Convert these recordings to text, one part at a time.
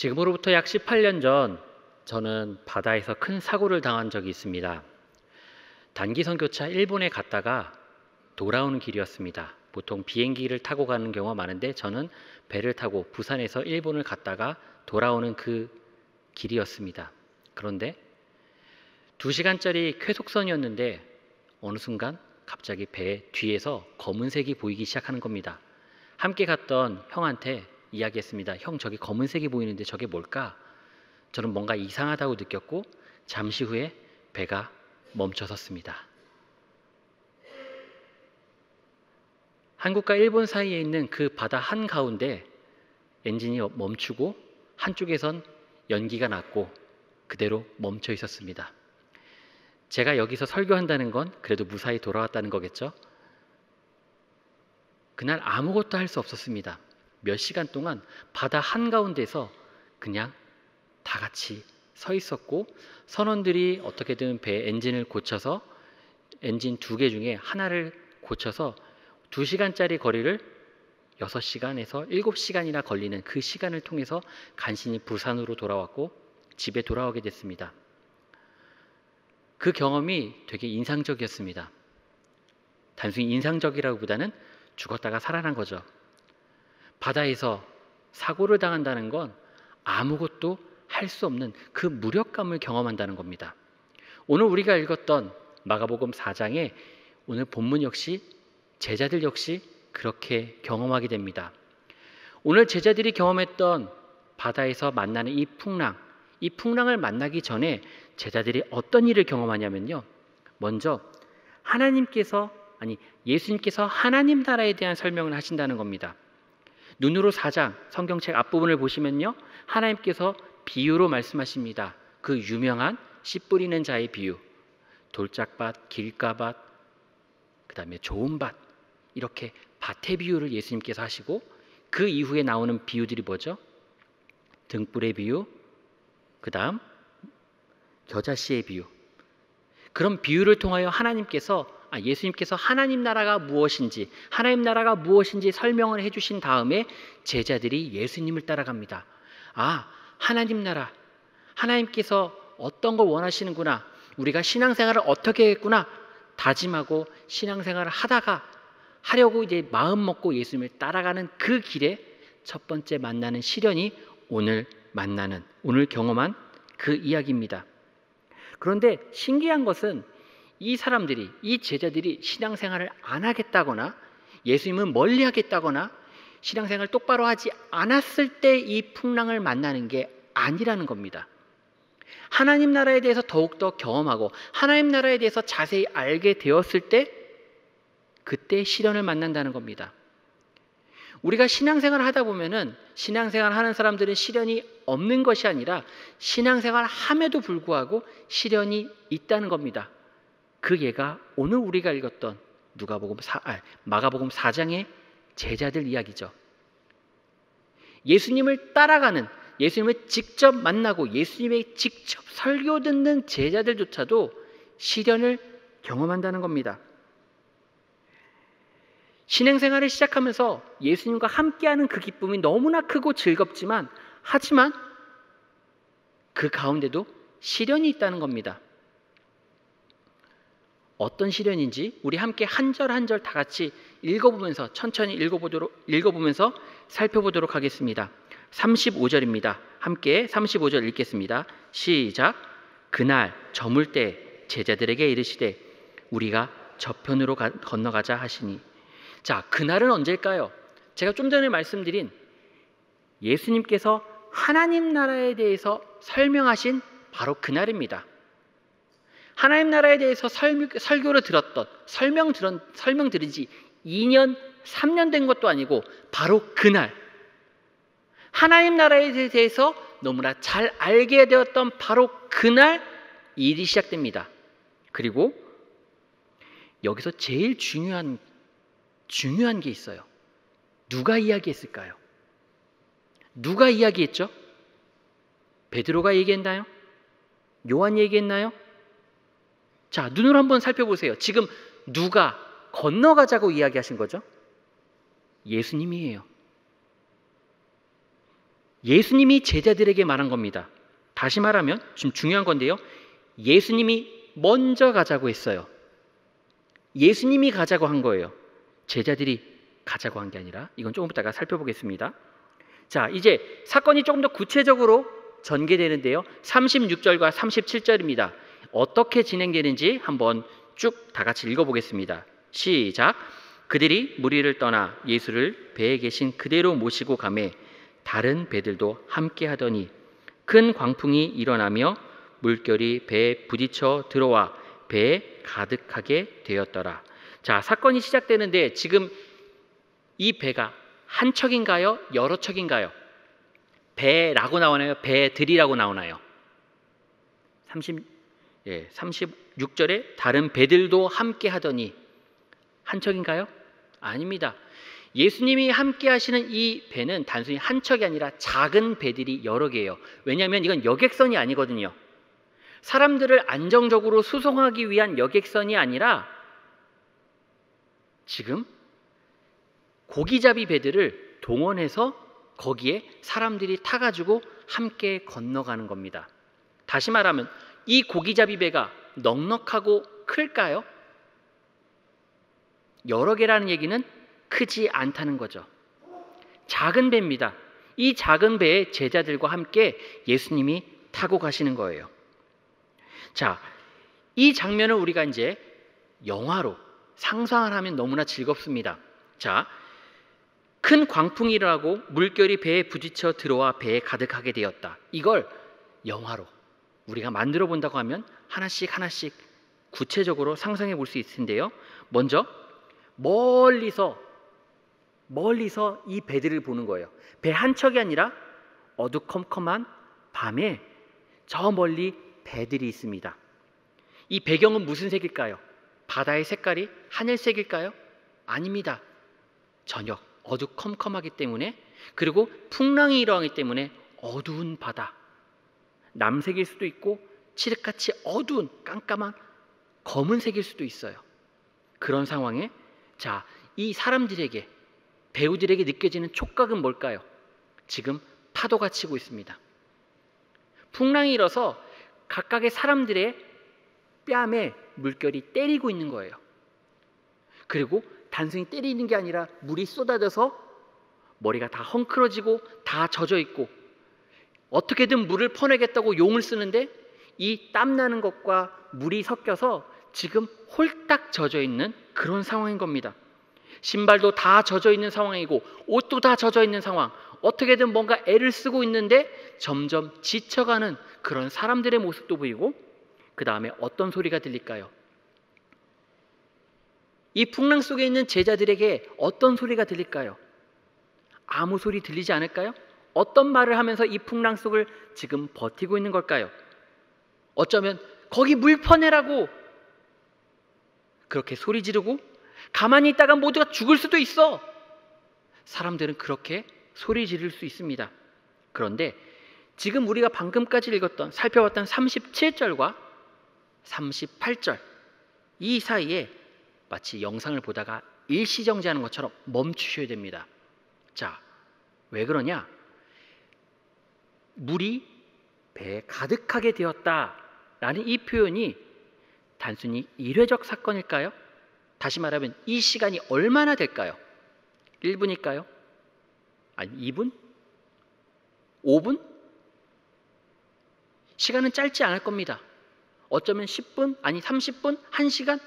지금으로부터 약 18년 전 저는 바다에서 큰 사고를 당한 적이 있습니다. 단기 선교차 일본에 갔다가 돌아오는 길이었습니다. 보통 비행기를 타고 가는 경우가 많은데 저는 배를 타고 부산에서 일본을 갔다가 돌아오는 그 길이었습니다. 그런데 2시간짜리 쾌속선이었는데 어느 순간 갑자기 배 뒤에서 검은색이 보이기 시작하는 겁니다. 함께 갔던 형한테 이야기했습니다. 형, 저기 검은색이 보이는데 저게 뭘까? 저는 뭔가 이상하다고 느꼈고 잠시 후에 배가 멈춰섰습니다. 한국과 일본 사이에 있는 그 바다 한가운데 엔진이 멈추고 한쪽에선 연기가 났고 그대로 멈춰 있었습니다. 제가 여기서 설교한다는 건 그래도 무사히 돌아왔다는 거겠죠? 그날 아무것도 할 수 없었습니다. 몇 시간 동안 바다 한가운데서 그냥 다 같이 서 있었고 선원들이 어떻게든 배 엔진을 고쳐서 엔진 2개 중에 하나를 고쳐서 2시간짜리 거리를 6시간에서 7시간이나 걸리는 그 시간을 통해서 간신히 부산으로 돌아왔고 집에 돌아오게 됐습니다. 그 경험이 되게 인상적이었습니다. 단순히 인상적이라기보다는 죽었다가 살아난 거죠. 바다에서 사고를 당한다는 건 아무것도 할 수 없는 그 무력감을 경험한다는 겁니다. 오늘 우리가 읽었던 마가복음 4장에 오늘 본문 역시 제자들 역시 그렇게 경험하게 됩니다. 오늘 제자들이 경험했던 바다에서 만나는 이 풍랑을 만나기 전에 제자들이 어떤 일을 경험하냐면요. 먼저 예수님께서 하나님 나라에 대한 설명을 하신다는 겁니다. 눈으로 4장 성경책 앞부분을 보시면요. 하나님께서 비유로 말씀하십니다. 그 유명한 씨 뿌리는 자의 비유, 돌짝밭, 길가밭, 그 다음에 좋은 밭, 이렇게 밭의 비유를 예수님께서 하시고 그 이후에 나오는 비유들이 뭐죠? 등불의 비유, 그 다음 겨자씨의 비유. 그런 비유를 통하여 예수님께서 하나님 나라가 무엇인지 설명을 해주신 다음에 제자들이 예수님을 따라갑니다. 하나님 나라, 하나님께서 어떤 걸 원하시는구나, 우리가 신앙생활을 어떻게 했구나 다짐하고 신앙생활을 하려고 이제 마음 먹고 예수님을 따라가는 그 길에 첫 번째 만나는 시련이 오늘 경험한 그 이야기입니다. 그런데 신기한 것은 이 제자들이 신앙생활을 안 하겠다거나 예수님은 멀리 하겠다거나 신앙생활을 똑바로 하지 않았을 때 이 풍랑을 만나는 게 아니라는 겁니다. 하나님 나라에 대해서 더욱더 경험하고 하나님 나라에 대해서 자세히 알게 되었을 때 그때 시련을 만난다는 겁니다. 우리가 신앙생활을 하다 보면은 신앙생활을 하는 사람들은 시련이 없는 것이 아니라 신앙생활을 함에도 불구하고 시련이 있다는 겁니다. 그 예가 오늘 우리가 읽었던 마가복음 4장의 제자들 이야기죠. 예수님을 따라가는, 예수님을 직접 만나고 예수님의 직접 설교 듣는 제자들조차도 시련을 경험한다는 겁니다. 신앙생활을 시작하면서 예수님과 함께하는 그 기쁨이 너무나 크고 즐겁지만 하지만 그 가운데도 시련이 있다는 겁니다. 어떤 시련인지 우리 함께 한 절 한 절 다 같이 읽어보면서 천천히 읽어보면서 살펴보도록 하겠습니다. 35절입니다. 함께 35절 읽겠습니다. 시작. 그날 저물 때 제자들에게 이르시되 우리가 저편으로 건너가자 하시니. 자, 그날은 언제일까요? 제가 좀 전에 말씀드린 예수님께서 하나님 나라에 대해서 설명하신 바로 그날입니다. 하나님 나라에 대해서 설교를 들었던 설명 들은 지 2년 3년 된 것도 아니고 바로 그날 하나님 나라에 대해서 너무나 잘 알게 되었던 바로 그날 일이 시작됩니다. 그리고 여기서 제일 중요한 게 있어요. 누가 이야기했을까요? 누가 이야기했죠? 베드로가 얘기했나요? 요한이 얘기했나요? 자, 눈으로 한번 살펴보세요. 지금 누가 건너가자고 이야기하신 거죠? 예수님이에요. 예수님이 제자들에게 말한 겁니다. 다시 말하면 좀 중요한 건데요. 예수님이 먼저 가자고 했어요. 예수님이 가자고 한 거예요. 제자들이 가자고 한 게 아니라. 이건 조금 이따가 살펴보겠습니다. 자, 이제 사건이 조금 더 구체적으로 전개되는데요. 36절과 37절입니다. 어떻게 진행되는지 한번 쭉 다 같이 읽어보겠습니다. 시작. 그들이 무리를 떠나 예수를 배에 계신 그대로 모시고 가매 다른 배들도 함께 하더니 큰 광풍이 일어나며 물결이 배에 부딪혀 들어와 배에 가득하게 되었더라. 자, 사건이 시작되는데 지금 이 배가 한 척인가요? 여러 척인가요? 배라고 나오나요? 배들이라고 나오나요? 36절에 다른 배들도 함께 하더니 한 척인가요? 아닙니다. 예수님이 함께 하시는 이 배는 단순히 한 척이 아니라 작은 배들이 여러 개예요. 왜냐하면 이건 여객선이 아니거든요. 사람들을 안정적으로 수송하기 위한 여객선이 아니라 지금 고기잡이 배들을 동원해서 거기에 사람들이 타가지고 함께 건너가는 겁니다. 다시 말하면 이 고기잡이 배가 넉넉하고 클까요? 여러 개라는 얘기는 크지 않다는 거죠. 작은 배입니다. 이 작은 배에 제자들과 함께 예수님이 타고 가시는 거예요. 자, 이 장면을 우리가 이제 영화로 상상을 하면 너무나 즐겁습니다. 자, 큰 광풍이 일어나고 물결이 배에 부딪혀 들어와 배에 가득하게 되었다. 이걸 영화로 우리가 만들어 본다고 하면 하나씩 구체적으로 상상해 볼 수 있을 텐데요. 먼저 멀리서 이 배들을 보는 거예요. 배 한 척이 아니라 어두컴컴한 밤에 저 멀리 배들이 있습니다. 이 배경은 무슨 색일까요? 바다의 색깔이 하늘색일까요? 아닙니다. 저녁 어두컴컴하기 때문에, 그리고 풍랑이 일어나기 때문에 어두운 바다, 남색일 수도 있고 칠흑같이 어두운 깜깜한 검은색일 수도 있어요. 그런 상황에 자, 이 사람들에게, 배우들에게 느껴지는 촉각은 뭘까요? 지금 파도가 치고 있습니다. 풍랑이 일어서 각각의 사람들의 뺨에 물결이 때리고 있는 거예요. 그리고 단순히 때리는 게 아니라 물이 쏟아져서 머리가 다 헝클어지고 다 젖어 있고, 어떻게든 물을 퍼내겠다고 용을 쓰는데 이 땀나는 것과 물이 섞여서 지금 홀딱 젖어 있는 그런 상황인 겁니다. 신발도 다 젖어 있는 상황이고 옷도 다 젖어 있는 상황, 어떻게든 뭔가 애를 쓰고 있는데 점점 지쳐가는 그런 사람들의 모습도 보이고, 그 다음에 어떤 소리가 들릴까요? 이 풍랑 속에 있는 제자들에게 어떤 소리가 들릴까요? 아무 소리 들리지 않을까요? 어떤 말을 하면서 이 풍랑 속을 지금 버티고 있는 걸까요? 어쩌면 거기 물 퍼내라고 그렇게 소리 지르고, 가만히 있다가 모두가 죽을 수도 있어. 사람들은 그렇게 소리 지를 수 있습니다. 그런데 지금 우리가 방금까지 살펴봤던 37절과 38절 이 사이에 마치 영상을 보다가 일시정지하는 것처럼 멈추셔야 됩니다. 자, 왜 그러냐? 물이 배에 가득하게 되었다라는 이 표현이 단순히 일회적 사건일까요? 다시 말하면 이 시간이 얼마나 될까요? 1분일까요? 아니 2분? 5분? 시간은 짧지 않을 겁니다. 어쩌면 10분? 아니 30분? 1시간?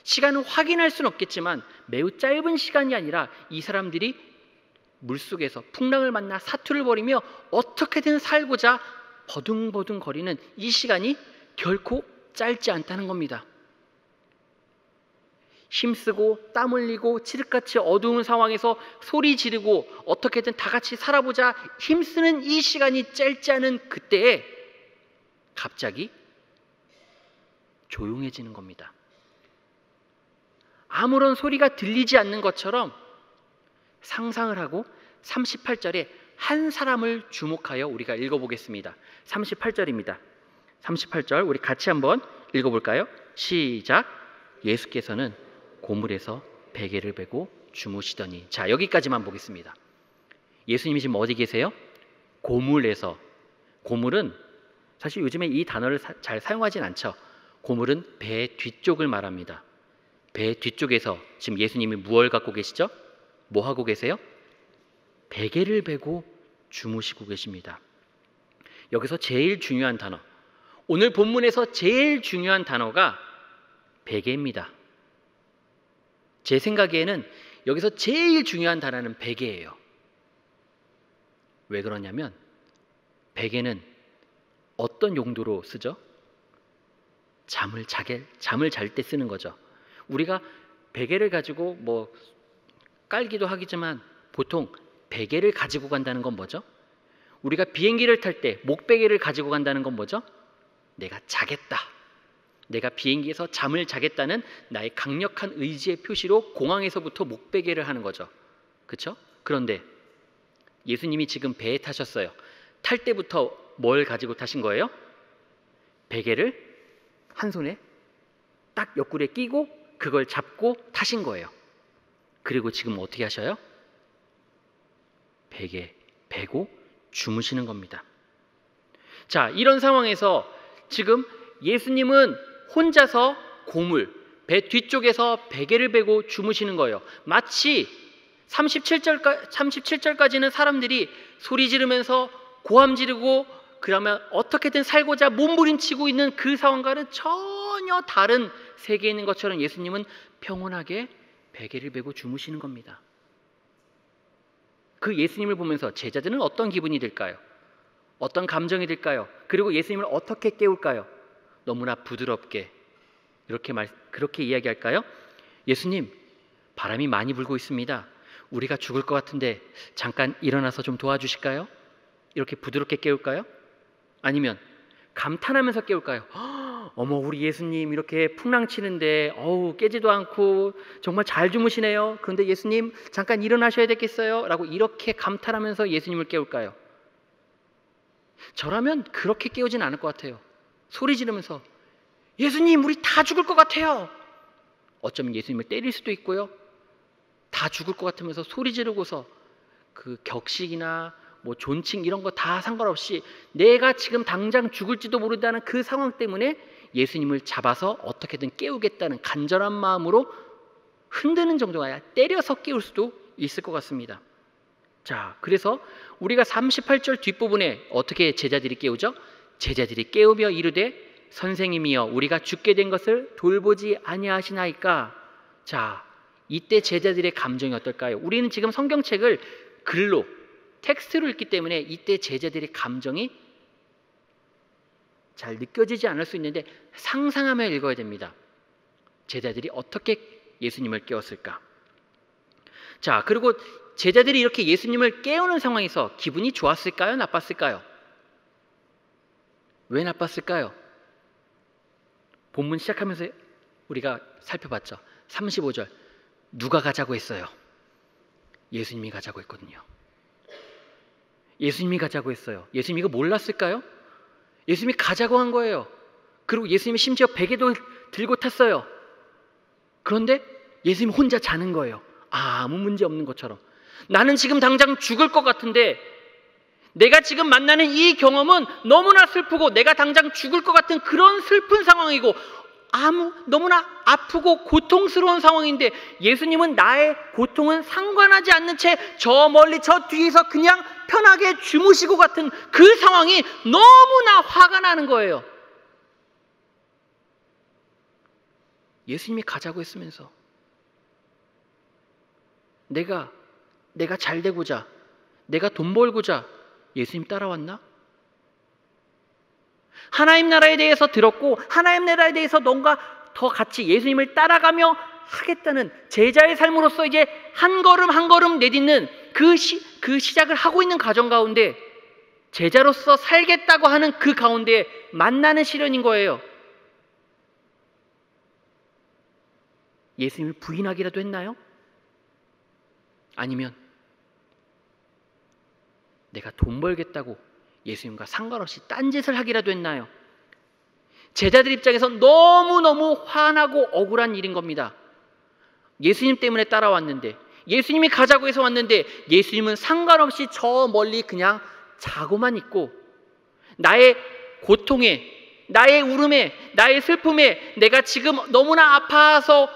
시간은 확인할 수는 없겠지만 매우 짧은 시간이 아니라 이 사람들이 물속에서 풍랑을 만나 사투를 벌이며 어떻게든 살고자 버둥버둥 거리는 이 시간이 결코 짧지 않다는 겁니다. 힘쓰고 땀 흘리고 칠흑같이 어두운 상황에서 소리 지르고 어떻게든 다 같이 살아보자 힘쓰는 이 시간이 짧지 않은 그때에 갑자기 조용해지는 겁니다. 아무런 소리가 들리지 않는 것처럼 상상을 하고 38절에 한 사람을 주목하여 우리가 읽어보겠습니다. 38절입니다. 38절 우리 같이 한번 읽어볼까요? 시작. 예수께서는 고물에서 베개를 베고 주무시더니. 자, 여기까지만 보겠습니다. 예수님이 지금 어디 계세요? 고물에서, 고물은 사실 요즘에 이 단어를 잘 사용하진 않죠. 고물은 배 뒤쪽을 말합니다. 배 뒤쪽에서 지금 예수님이 무엇을 갖고 계시죠? 뭐 하고 계세요? 베개를 베고 주무시고 계십니다. 여기서 제일 중요한 단어, 오늘 본문에서 제일 중요한 단어가 베개입니다. 제 생각에는 여기서 제일 중요한 단어는 베개예요. 왜 그러냐면 베개는 어떤 용도로 쓰죠? 잠을 잘 때 쓰는 거죠. 우리가 베개를 가지고 뭐 깔기도 하겠지만 보통 베개를 가지고 간다는 건 뭐죠? 우리가 비행기를 탈 때 목베개를 가지고 간다는 건 뭐죠? 내가 자겠다. 내가 비행기에서 잠을 자겠다는 나의 강력한 의지의 표시로 공항에서부터 목베개를 하는 거죠. 그렇죠? 그런데 예수님이 지금 배에 타셨어요. 탈 때부터 뭘 가지고 타신 거예요? 베개를 한 손에 딱 옆구리에 끼고 그걸 잡고 타신 거예요. 그리고 지금 어떻게 하셔요? 베개 베고 주무시는 겁니다. 자, 이런 상황에서 지금 예수님은 혼자서 고물, 배 뒤쪽에서 베개를 베고 주무시는 거예요. 마치 37절까지는 사람들이 소리 지르면서 고함 지르고 그러면 어떻게든 살고자 몸부림치고 있는 그 상황과는 전혀 다른 세계에 있는 것처럼 예수님은 평온하게 베개를 베고 주무시는 겁니다. 그 예수님을 보면서 제자들은 어떤 기분이 들까요? 어떤 감정이 들까요? 그리고 예수님을 어떻게 깨울까요? 너무나 부드럽게 그렇게 이야기할까요? 예수님, 바람이 많이 불고 있습니다. 우리가 죽을 것 같은데 잠깐 일어나서 좀 도와주실까요? 이렇게 부드럽게 깨울까요? 아니면 감탄하면서 깨울까요? 어머, 우리 예수님 이렇게 풍랑치는데 깨지도 않고 정말 잘 주무시네요. 그런데 예수님 잠깐 일어나셔야 되겠어요? 라고 이렇게 감탄하면서 예수님을 깨울까요? 저라면 그렇게 깨우진 않을 것 같아요. 소리 지르면서 예수님 우리 다 죽을 것 같아요. 어쩌면 예수님을 때릴 수도 있고요. 다 죽을 것 같으면서 소리 지르고서 그 격식이나 뭐 존칭 이런 거 다 상관없이 내가 지금 당장 죽을지도 모른다는 그 상황 때문에 예수님을 잡아서 어떻게든 깨우겠다는 간절한 마음으로 흔드는 정도가 아니라 때려서 깨울 수도 있을 것 같습니다. 자, 그래서 우리가 38절 뒷부분에 어떻게 제자들이 깨우죠? 제자들이 깨우며 이르되 선생님이여 우리가 죽게 된 것을 돌보지 아니하시나이까. 자, 이때 제자들의 감정이 어떨까요? 우리는 지금 성경책을 글로 텍스트로 읽기 때문에 이때 제자들의 감정이 잘 느껴지지 않을 수 있는데 상상하며 읽어야 됩니다. 제자들이 어떻게 예수님을 깨웠을까? 자, 그리고 제자들이 이렇게 예수님을 깨우는 상황에서 기분이 좋았을까요? 나빴을까요? 왜 나빴을까요? 본문 시작하면서 우리가 살펴봤죠. 35절 누가 가자고 했어요? 예수님이 가자고 했거든요. 예수님이 가자고 했어요. 예수님이 이거 몰랐을까요? 예수님이 가자고 한 거예요. 그리고 예수님이 심지어 베개도 들고 탔어요. 그런데 예수님이 혼자 자는 거예요. 아무 문제 없는 것처럼. 나는 지금 당장 죽을 것 같은데 내가 지금 만나는 이 경험은 너무나 슬프고 내가 당장 죽을 것 같은 그런 슬픈 상황이고 너무나 아프고 고통스러운 상황인데 예수님은 나의 고통은 상관하지 않는 채 저 멀리 저 뒤에서 그냥 편하게 주무시고 같은 그 상황이 너무나 화가 나는 거예요. 예수님이 가자고 했으면서 내가 잘 되고자 내가 돈 벌고자 예수님 따라왔나? 하나님 나라에 대해서 들었고 하나님 나라에 대해서 뭔가 더 같이 예수님을 따라가며 하겠다는 제자의 삶으로서 이제 한 걸음 한 걸음 내딛는 그 시작을 하고 있는 과정 가운데 제자로서 살겠다고 하는 그 가운데 만나는 시련인 거예요. 예수님을 부인하기라도 했나요? 아니면 내가 돈 벌겠다고 예수님과 상관없이 딴짓을 하기라도 했나요? 제자들 입장에서 너무너무 화나고 억울한 일인 겁니다. 예수님 때문에 따라왔는데 예수님이 가자고 해서 왔는데 예수님은 상관없이 저 멀리 그냥 자고만 있고 나의 고통에, 나의 울음에, 나의 슬픔에 내가 지금 너무나 아파서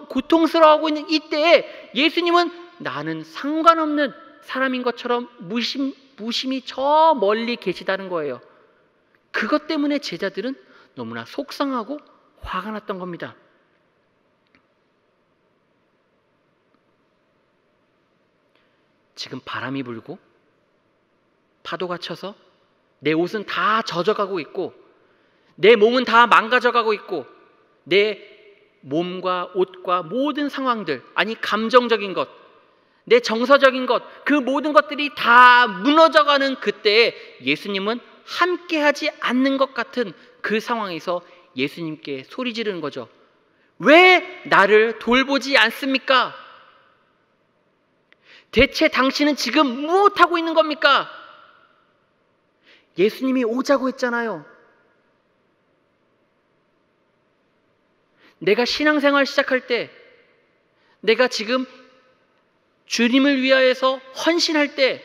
고통스러워하고 있는 이때에 예수님은 나는 상관없는 사람인 것처럼 무심히 저 멀리 계시다는 거예요. 그것 때문에 제자들은 너무나 속상하고 화가 났던 겁니다. 지금 바람이 불고 파도가 쳐서 내 옷은 다 젖어가고 있고 내 몸은 다 망가져가고 있고 내 몸과 옷과 모든 상황들, 아니 감정적인 것, 내 정서적인 것, 그 모든 것들이 다 무너져가는 그때에 예수님은 함께하지 않는 것 같은 그 상황에서 예수님께 소리 지르는 거죠. 왜 나를 돌보지 않습니까? 대체 당신은 지금 무엇하고 있는 겁니까? 예수님이 오자고 했잖아요. 내가 신앙생활 시작할 때, 내가 지금 주님을 위하여서 헌신할 때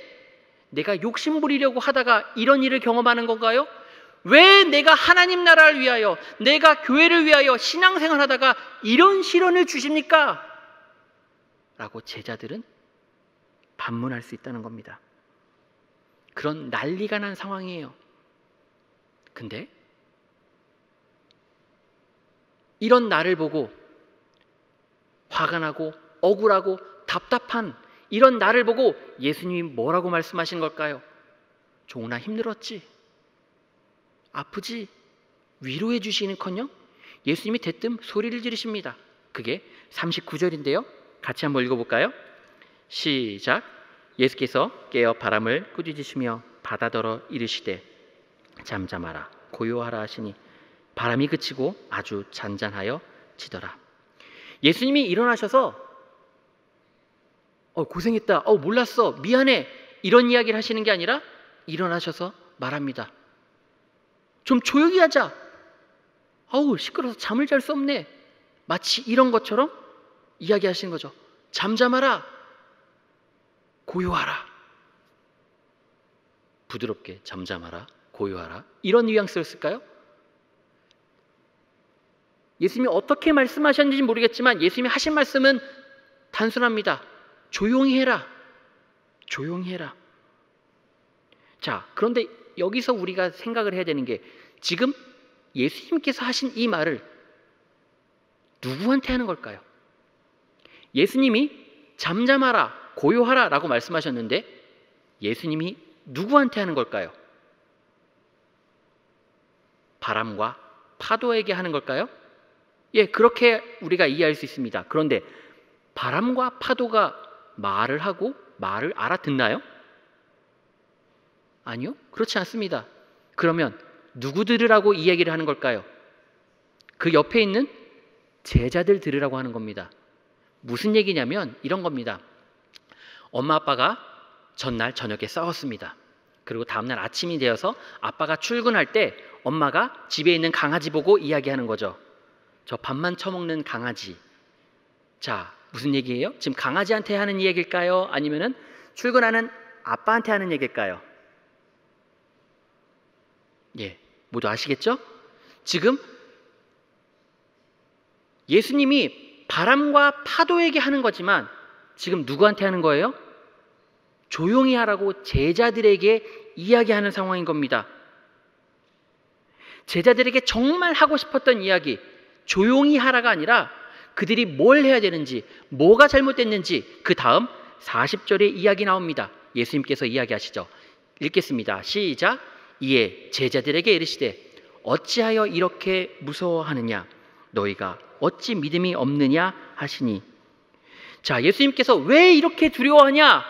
내가 욕심 부리려고 하다가 이런 일을 경험하는 건가요? 왜 내가 하나님 나라를 위하여, 내가 교회를 위하여 신앙생활 하다가 이런 시련을 주십니까? 라고 제자들은 반문할 수 있다는 겁니다. 그런 난리가 난 상황이에요. 근데 이런 나를 보고 화가 나고 억울하고 답답한 이런 나를 보고 예수님이 뭐라고 말씀하신 걸까요? 종훈아, 힘들었지? 아프지? 위로해 주시는커녕 예수님이 대뜸 소리를 지르십니다. 그게 39절인데요. 같이 한번 읽어볼까요? 시작. 예수께서 깨어 바람을 꾸짖으시며 바다더러 이르시되 잠잠하라 고요하라 하시니 바람이 그치고 아주 잔잔하여 지더라. 예수님이 일어나셔서 고생했다, 몰랐어, 미안해, 이런 이야기를 하시는 게 아니라 일어나셔서 말합니다. 좀 조용히 하자. 시끄러워서 잠을 잘 수 없네. 마치 이런 것처럼 이야기하시는 거죠. 잠잠하라, 고요하라. 부드럽게 잠잠하라, 고요하라, 이런 뉘앙스를 쓸까요? 예수님이 어떻게 말씀하셨는지 모르겠지만 예수님이 하신 말씀은 단순합니다. 조용히 해라. 조용히 해라. 자, 그런데 여기서 우리가 생각을 해야 되는 게 지금 예수님께서 하신 이 말을 누구한테 하는 걸까요? 예수님이 잠잠하라, 고요하라 라고 말씀하셨는데 예수님이 누구한테 하는 걸까요? 바람과 파도에게 하는 걸까요? 예, 그렇게 우리가 이해할 수 있습니다. 그런데 바람과 파도가 말을 하고 말을 알아듣나요? 아니요, 그렇지 않습니다. 그러면 누구 들으라고 이 얘기를 하는 걸까요? 그 옆에 있는 제자들 들으라고 하는 겁니다. 무슨 얘기냐면 이런 겁니다. 엄마 아빠가 전날 저녁에 싸웠습니다. 그리고 다음날 아침이 되어서 아빠가 출근할 때 엄마가 집에 있는 강아지 보고 이야기하는 거죠. 저 밥만 처먹는 강아지. 자, 무슨 얘기예요? 지금 강아지한테 하는 얘기일까요? 아니면은 출근하는 아빠한테 하는 얘기일까요? 예, 모두 아시겠죠? 지금 예수님이 바람과 파도에게 하는 거지만 지금 누구한테 하는 거예요? 조용히 하라고 제자들에게 이야기하는 상황인 겁니다. 제자들에게 정말 하고 싶었던 이야기, 조용히 하라가 아니라 그들이 뭘 해야 되는지, 뭐가 잘못됐는지 그 다음 40절에 이야기 나옵니다. 예수님께서 이야기하시죠. 읽겠습니다. 시작. 이에 제자들에게 이르시되 어찌하여 이렇게 무서워하느냐? 너희가 어찌 믿음이 없느냐 하시니. 자, 예수님께서 왜 이렇게 두려워하냐?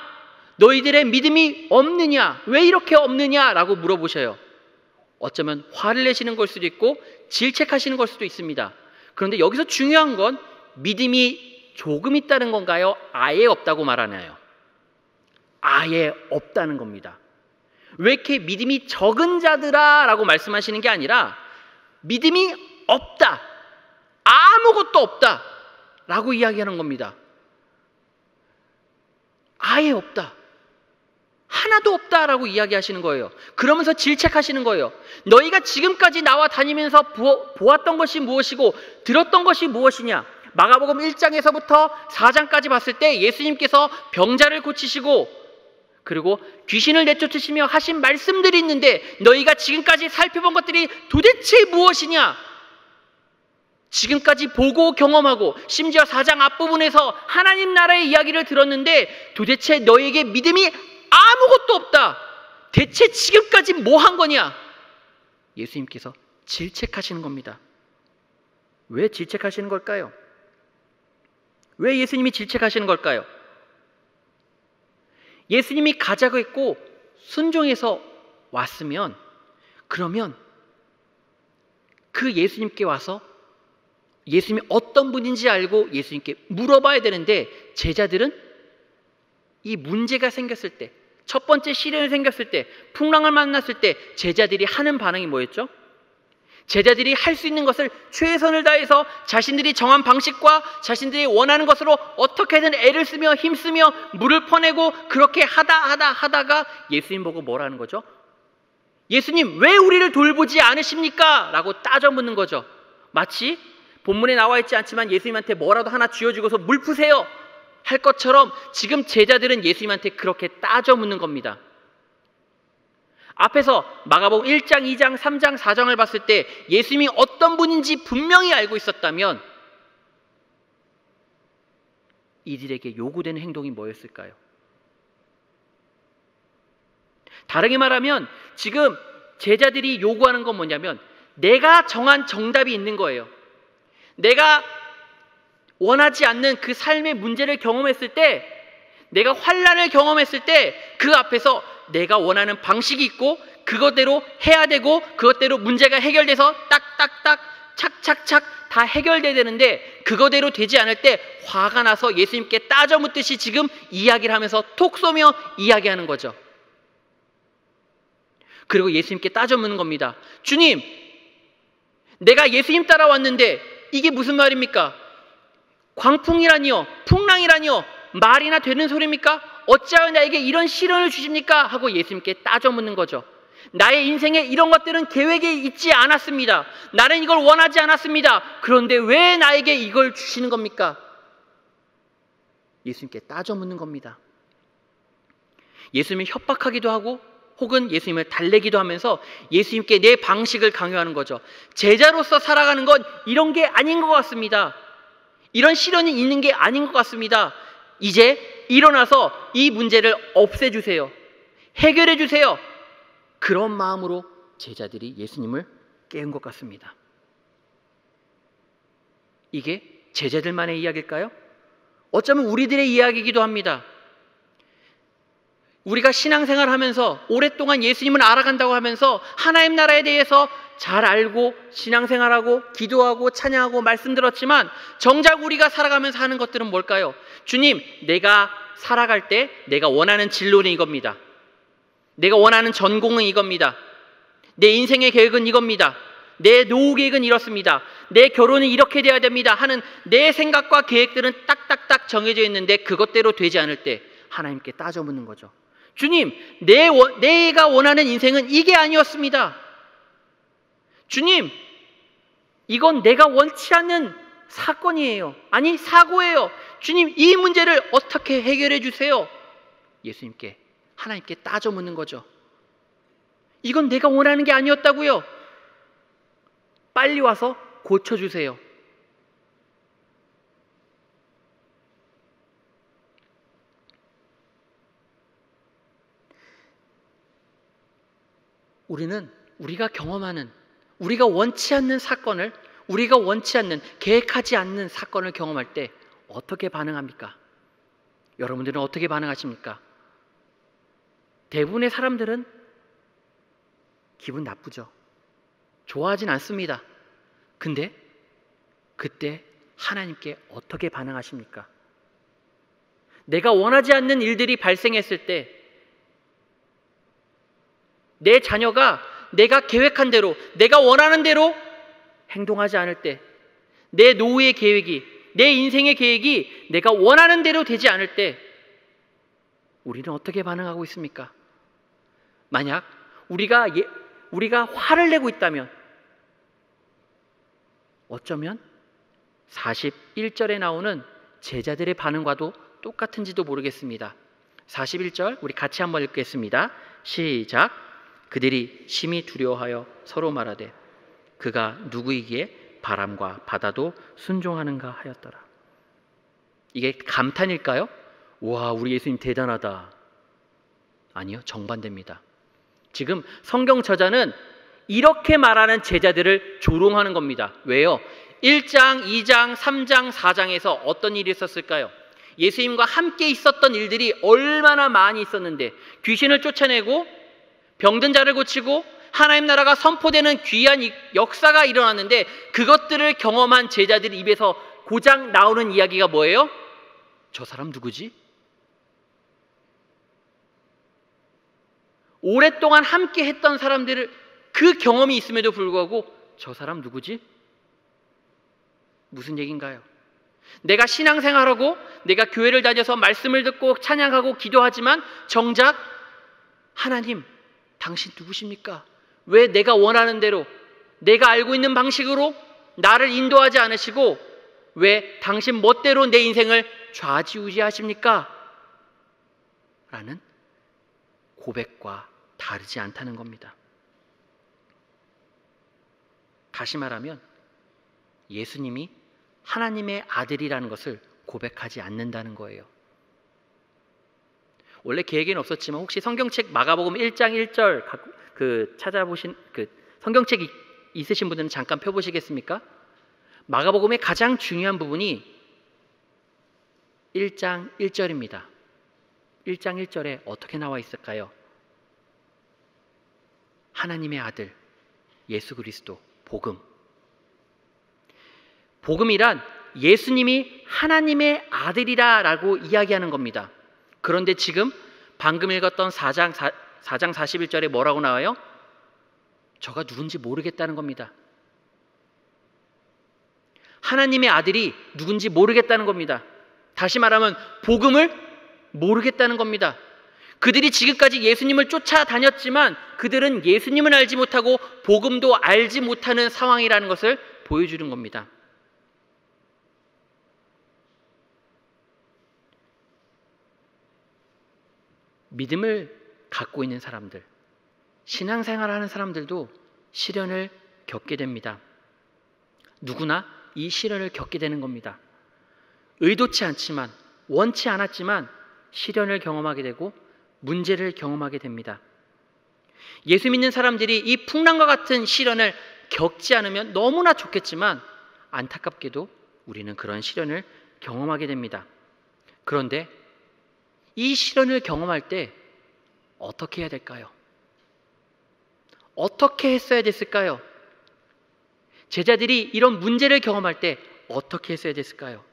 너희들의 믿음이 없느냐? 왜 이렇게 없느냐라고 물어보셔요. 어쩌면 화를 내시는 걸 수도 있고 질책하시는 걸 수도 있습니다. 그런데 여기서 중요한 건 믿음이 조금 있다는 건가요? 아예 없다고 말하나요? 아예 없다는 겁니다. 왜 이렇게 믿음이 적은 자들아 라고 말씀하시는 게 아니라 믿음이 없다, 아무것도 없다 라고 이야기하는 겁니다. 아예 없다. 하나도 없다라고 이야기하시는 거예요. 그러면서 질책하시는 거예요. 너희가 지금까지 나와 다니면서 보았던 것이 무엇이고 들었던 것이 무엇이냐? 마가복음 1장에서부터 4장까지 봤을 때 예수님께서 병자를 고치시고 그리고 귀신을 내쫓으시며 하신 말씀들이 있는데 너희가 지금까지 살펴본 것들이 도대체 무엇이냐? 지금까지 보고 경험하고 심지어 4장 앞부분에서 하나님 나라의 이야기를 들었는데 도대체 너희에게 믿음이 아무것도 없다. 대체 지금까지 뭐 한 거냐? 예수님께서 질책하시는 겁니다. 왜 질책하시는 걸까요? 왜 예수님이 질책하시는 걸까요? 예수님이 가자고 했고 순종해서 왔으면 그러면 그 예수님께 와서 예수님이 어떤 분인지 알고 예수님께 물어봐야 되는데 제자들은 이 문제가 생겼을 때 첫 번째 시련이 생겼을 때 풍랑을 만났을 때 제자들이 하는 반응이 뭐였죠? 제자들이 할 수 있는 것을 최선을 다해서 자신들이 정한 방식과 자신들이 원하는 것으로 어떻게든 애를 쓰며 힘쓰며 물을 퍼내고 그렇게 하다가 예수님 보고 뭐라는 거죠? 예수님 왜 우리를 돌보지 않으십니까? 라고 따져 묻는 거죠. 마치 본문에 나와 있지 않지만 예수님한테 뭐라도 하나 쥐어주고서 물 푸세요 할 것처럼 지금 제자들은 예수님한테 그렇게 따져 묻는 겁니다. 앞에서 마가복음 1장, 2장, 3장, 4장을 봤을 때 예수님이 어떤 분인지 분명히 알고 있었다면 이들에게 요구되는 행동이 뭐였을까요? 다르게 말하면 지금 제자들이 요구하는 건 뭐냐면 내가 정한 정답이 있는 거예요. 내가 원하지 않는 그 삶의 문제를 경험했을 때 내가 환난을 경험했을 때 그 앞에서 내가 원하는 방식이 있고 그것대로 해야 되고 그것대로 문제가 해결돼서 딱딱딱 착착착 다 해결돼야 되는데 그거대로 되지 않을 때 화가 나서 예수님께 따져 묻듯이 지금 이야기를 하면서 톡 쏘며 이야기하는 거죠. 그리고 예수님께 따져 묻는 겁니다. 주님, 내가 예수님 따라왔는데 이게 무슨 말입니까? 광풍이라니요, 풍랑이라니요, 말이나 되는 소리입니까? 어찌하여 나에게 이런 시련을 주십니까? 하고 예수님께 따져 묻는 거죠. 나의 인생에 이런 것들은 계획에 있지 않았습니다. 나는 이걸 원하지 않았습니다. 그런데 왜 나에게 이걸 주시는 겁니까? 예수님께 따져 묻는 겁니다. 예수님을 협박하기도 하고 혹은 예수님을 달래기도 하면서 예수님께 내 방식을 강요하는 거죠. 제자로서 살아가는 건 이런 게 아닌 것 같습니다. 이런 시련이 있는 게 아닌 것 같습니다. 이제 일어나서 이 문제를 없애주세요. 해결해주세요. 그런 마음으로 제자들이 예수님을 깨운 것 같습니다. 이게 제자들만의 이야기일까요? 어쩌면 우리들의 이야기이기도 합니다. 우리가 신앙생활 하면서 오랫동안 예수님을 알아간다고 하면서 하나님 나라에 대해서 잘 알고 신앙생활하고 기도하고 찬양하고 말씀 들었지만 정작 우리가 살아가면서 하는 것들은 뭘까요? 주님, 내가 살아갈 때 내가 원하는 진로는 이겁니다. 내가 원하는 전공은 이겁니다. 내 인생의 계획은 이겁니다. 내 노후 계획은 이렇습니다. 내 결혼은 이렇게 돼야 됩니다 하는 내 생각과 계획들은 딱딱딱 정해져 있는데 그것대로 되지 않을 때 하나님께 따져 묻는 거죠. 주님, 내가 원하는 인생은 이게 아니었습니다. 주님, 이건 내가 원치 않는 사건이에요. 아니, 사고예요. 주님, 이 문제를 어떻게 해결해 주세요? 예수님께, 하나님께 따져 묻는 거죠. 이건 내가 원하는 게 아니었다고요. 빨리 와서 고쳐주세요. 우리는 우리가 경험하는, 우리가 원치 않는 사건을, 우리가 원치 않는, 계획하지 않는 사건을 경험할 때 어떻게 반응합니까? 여러분들은 어떻게 반응하십니까? 대부분의 사람들은 기분 나쁘죠. 좋아하진 않습니다. 근데 그때 하나님께 어떻게 반응하십니까? 내가 원하지 않는 일들이 발생했을 때, 내 자녀가 내가 계획한 대로, 내가 원하는 대로 행동하지 않을 때, 내 노후의 계획이, 내 인생의 계획이 내가 원하는 대로 되지 않을 때 우리는 어떻게 반응하고 있습니까? 만약 우리가 화를 내고 있다면 어쩌면 41절에 나오는 제자들의 반응과도 똑같은지도 모르겠습니다. 41절 우리 같이 한번 읽겠습니다. 시작. 그들이 심히 두려워하여 서로 말하되 그가 누구이기에 바람과 바다도 순종하는가 하였더라. 이게 감탄일까요? 와, 우리 예수님 대단하다. 아니요, 정반대입니다. 지금 성경 저자는 이렇게 말하는 제자들을 조롱하는 겁니다. 왜요? 1장, 2장, 3장, 4장에서 어떤 일이 있었을까요? 예수님과 함께 있었던 일들이 얼마나 많이 있었는데, 귀신을 쫓아내고 병든 자를 고치고 하나님 나라가 선포되는 귀한 역사가 일어났는데, 그것들을 경험한 제자들 입에서 고작 나오는 이야기가 뭐예요? 저 사람 누구지? 오랫동안 함께 했던 사람들을, 그 경험이 있음에도 불구하고 저 사람 누구지? 무슨 얘기인가요? 내가 신앙생활하고 내가 교회를 다녀서 말씀을 듣고 찬양하고 기도하지만 정작 하나님, 당신 누구십니까? 왜 내가 원하는 대로 내가 알고 있는 방식으로 나를 인도하지 않으시고 왜 당신 멋대로 내 인생을 좌지우지하십니까? 라는 고백과 다르지 않다는 겁니다. 다시 말하면 예수님이 하나님의 아들이라는 것을 고백하지 않는다는 거예요. 원래 계획에는 없었지만 혹시 성경책 마가복음 1장 1절 찾아보신 성경책 있으신 분들은 잠깐 펴보시겠습니까? 마가복음의 가장 중요한 부분이 1장 1절입니다. 1장 1절에 어떻게 나와 있을까요? 하나님의 아들 예수 그리스도 복음. 복음이란 예수님이 하나님의 아들이라고 이야기하는 겁니다. 그런데 지금 방금 읽었던 4장 41절에 뭐라고 나와요? 저가 누군지 모르겠다는 겁니다. 하나님의 아들이 누군지 모르겠다는 겁니다. 다시 말하면 복음을 모르겠다는 겁니다. 그들이 지금까지 예수님을 쫓아다녔지만 그들은 예수님을 알지 못하고 복음도 알지 못하는 상황이라는 것을 보여주는 겁니다. 믿음을 갖고 있는 사람들, 신앙생활을 하는 사람들도 시련을 겪게 됩니다. 누구나 이 시련을 겪게 되는 겁니다. 의도치 않지만, 원치 않았지만 시련을 경험하게 되고 문제를 경험하게 됩니다. 예수 믿는 사람들이 이 풍랑과 같은 시련을 겪지 않으면 너무나 좋겠지만 안타깝게도 우리는 그런 시련을 경험하게 됩니다. 그런데 이 시련을 경험할 때 어떻게 해야 될까요? 어떻게 했어야 됐을까요? 제자들이 이런 문제를 경험할 때 어떻게 했어야 됐을까요?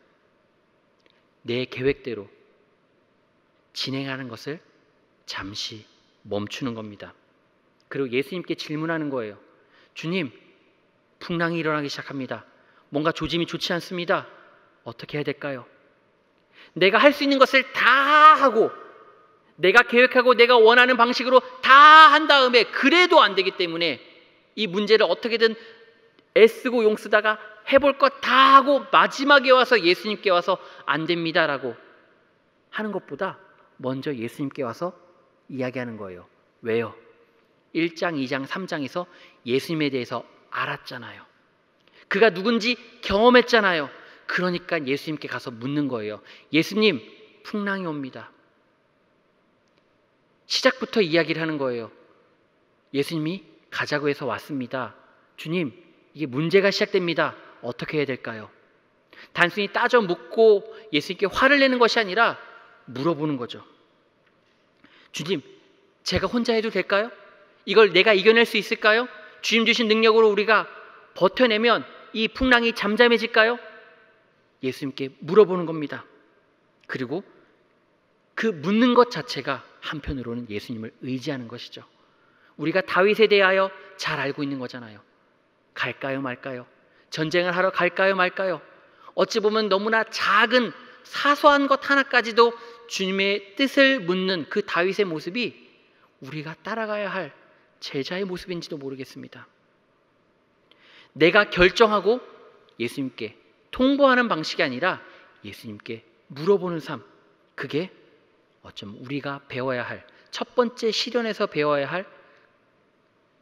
내 계획대로 진행하는 것을 잠시 멈추는 겁니다. 그리고 예수님께 질문하는 거예요. 주님, 풍랑이 일어나기 시작합니다. 뭔가 조짐이 좋지 않습니다. 어떻게 해야 될까요? 내가 할 수 있는 것을 다 하고 내가 계획하고 내가 원하는 방식으로 다 한 다음에 그래도 안 되기 때문에 이 문제를 어떻게든 애쓰고 용쓰다가 해볼 것 다 하고 마지막에 와서 예수님께 와서 안 됩니다 라고 하는 것보다 먼저 예수님께 와서 이야기하는 거예요. 왜요? 1장, 2장, 3장에서 예수님에 대해서 알았잖아요. 그가 누군지 경험했잖아요. 그러니까 예수님께 가서 묻는 거예요. 예수님, 풍랑이 옵니다. 시작부터 이야기를 하는 거예요. 예수님이 가자고 해서 왔습니다. 주님, 이게 문제가 시작됩니다. 어떻게 해야 될까요? 단순히 따져 묻고 예수님께 화를 내는 것이 아니라 물어보는 거죠. 주님, 제가 혼자 해도 될까요? 이걸 내가 이겨낼 수 있을까요? 주님 주신 능력으로 우리가 버텨내면 이 풍랑이 잠잠해질까요? 예수님께 물어보는 겁니다. 그리고 그 묻는 것 자체가 한편으로는 예수님을 의지하는 것이죠. 우리가 다윗에 대하여 잘 알고 있는 거잖아요. 갈까요 말까요? 전쟁을 하러 갈까요 말까요? 어찌 보면 너무나 작은 사소한 것 하나까지도 주님의 뜻을 묻는 그 다윗의 모습이 우리가 따라가야 할 제자의 모습인지도 모르겠습니다. 내가 결정하고 예수님께 통보하는 방식이 아니라 예수님께 물어보는 삶, 그게 어쩜 우리가 배워야 할 첫 번째 시련에서 배워야 할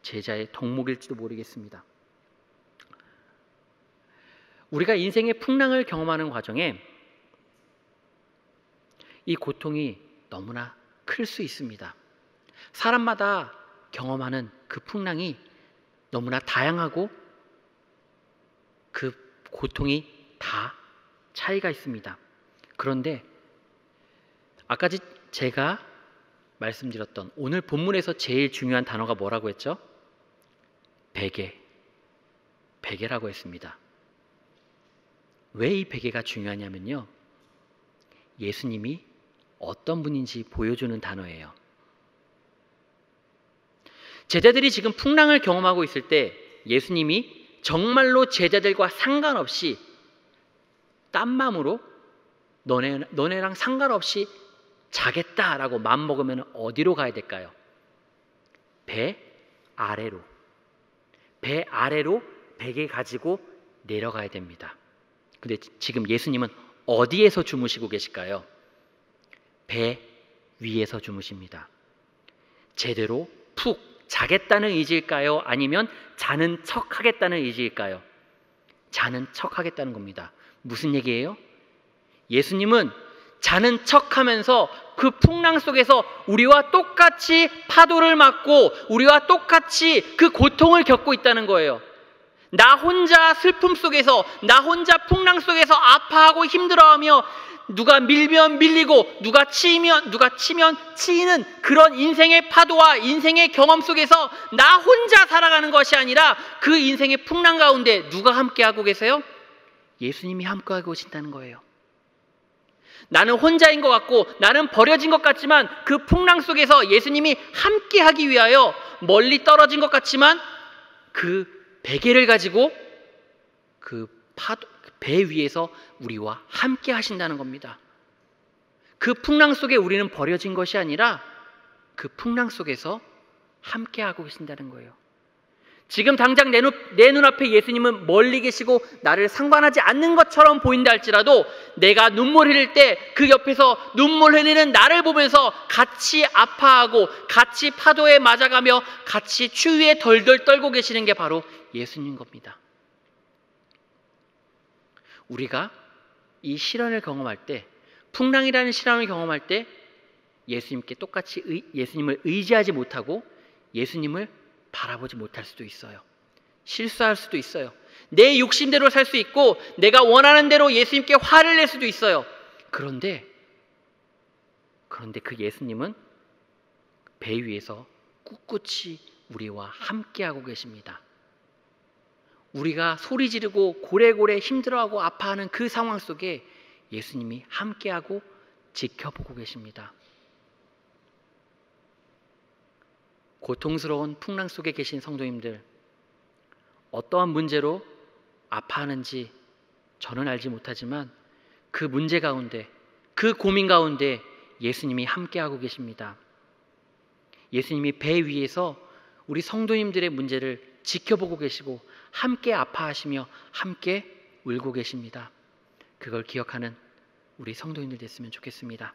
제자의 덕목일지도 모르겠습니다. 우리가 인생의 풍랑을 경험하는 과정에 이 고통이 너무나 클 수 있습니다. 사람마다 경험하는 그 풍랑이 너무나 다양하고 그 고통이 다 차이가 있습니다. 그런데 아까 제가 말씀드렸던 오늘 본문에서 제일 중요한 단어가 뭐라고 했죠? 베개라고 했습니다. 왜 이 베개가 중요하냐면요, 예수님이 어떤 분인지 보여주는 단어예요. 제자들이 지금 풍랑을 경험하고 있을 때 예수님이 정말로 제자들과 상관없이 딴 마음으로 너네랑 상관없이 자겠다라고 마음먹으면 어디로 가야 될까요? 배 아래로 베개 가지고 내려가야 됩니다. 근데 지금 예수님은 어디에서 주무시고 계실까요? 배 위에서 주무십니다. 제대로 푹 자겠다는 의지일까요? 아니면 자는 척 하겠다는 의지일까요? 자는 척 하겠다는 겁니다. 무슨 얘기예요? 예수님은 자는 척하면서 그 풍랑 속에서 우리와 똑같이 파도를 맞고 우리와 똑같이 그 고통을 겪고 있다는 거예요. 나 혼자 슬픔 속에서, 나 혼자 풍랑 속에서 아파하고 힘들어하며 누가 밀면 밀리고 누가 치면 치이는 그런 인생의 파도와 인생의 경험 속에서 나 혼자 살아가는 것이 아니라 그 인생의 풍랑 가운데 누가 함께하고 계세요? 예수님이 함께하고 계신다는 거예요. 나는 혼자인 것 같고 나는 버려진 것 같지만 그 풍랑 속에서 예수님이 함께하기 위하여 멀리 떨어진 것 같지만 그 베개를 가지고 그 배 위에서 우리와 함께 하신다는 겁니다. 그 풍랑 속에 우리는 버려진 것이 아니라 그 풍랑 속에서 함께 하고 계신다는 거예요. 지금 당장 내 눈앞에 예수님은 멀리 계시고 나를 상관하지 않는 것처럼 보인다 할지라도 내가 눈물 흘릴 때 그 옆에서 눈물 흘리는 나를 보면서 같이 아파하고 같이 파도에 맞아가며 같이 추위에 덜덜 떨고 계시는 게 바로 예수님인 겁니다. 우리가 이 시련을 경험할 때, 풍랑이라는 시련을 경험할 때 예수님께 똑같이 예수님을 의지하지 못하고 예수님을 바라보지 못할 수도 있어요. 실수할 수도 있어요. 내 욕심대로 살 수 있고 내가 원하는 대로 예수님께 화를 낼 수도 있어요. 그런데 그 예수님은 배 위에서 꿋꿋이 우리와 함께하고 계십니다. 우리가 소리 지르고 고래고래 힘들어하고 아파하는 그 상황 속에 예수님이 함께하고 지켜보고 계십니다. 고통스러운 풍랑 속에 계신 성도님들, 어떠한 문제로 아파하는지 저는 알지 못하지만 그 문제 가운데, 그 고민 가운데 예수님이 함께하고 계십니다. 예수님이 배 위에서 우리 성도님들의 문제를 지켜보고 계시고 함께 아파하시며 함께 울고 계십니다. 그걸 기억하는 우리 성도님들 됐으면 좋겠습니다.